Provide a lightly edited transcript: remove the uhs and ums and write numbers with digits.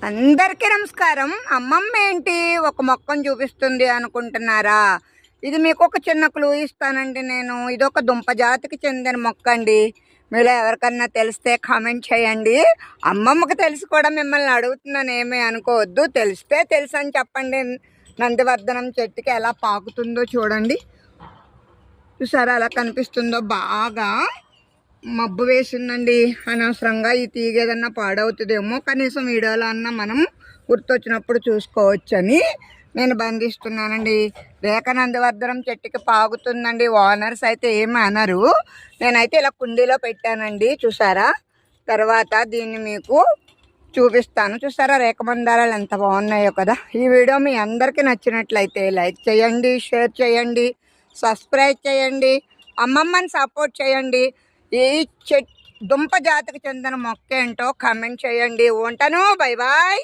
అందరికీ నమస్కారం. అమ్మమ్మ ఏంటి ఒక మొక్కను చూపిస్తుంది అనుకుంటున్నారా? ఇది మీకు ఒక చిన్న క్లూ ఇస్తానండి. ఇది ఒక దుంప జాతికి చెందిన మొక్క అండి. మీలో ఎవరికన్నా తెలిస్తే కామెంట్ చేయండి. అమ్మమ్మకి తెలిసి కూడా మిమ్మల్ని అడుగుతున్నాను, ఏమీ అనుకోవద్దు. తెలిస్తే తెలుసు అని చెప్పండి. నందివర్ధనం చెట్టుకి ఎలా పాకుతుందో చూడండి. చూసారా ఎలా కనిపిస్తుందో? బాగా మబ్బు వేసిందండి. అనవసరంగా ఈ తీగ ఏదన్నా పాడవుతుందేమో, కనీసం వీడియోలో అన్నా మనం గుర్తొచ్చినప్పుడు చూసుకోవచ్చని నేను బంధిస్తున్నానండి. రేఖ నందివర్ధనం చెట్టుకి పాగుతుందండి. ఓనర్స్ అయితే ఏమి అనరు. నేనైతే ఇలా కుండీలో పెట్టానండి. చూసారా? తర్వాత దీన్ని మీకు చూపిస్తాను. చూసారా రేఖ మందారాలు ఎంత బాగున్నాయో కదా. ఈ వీడియో మీ అందరికీ నచ్చినట్లయితే లైక్ చేయండి, షేర్ చేయండి, సబ్స్క్రైబ్ చేయండి, అమ్మమ్మని సపోర్ట్ చేయండి. ఈ దుంప జాతికి చెందిన మొక్క ఏంటో కామెంట్ చేయండి. ఉంటాను. Bye bye.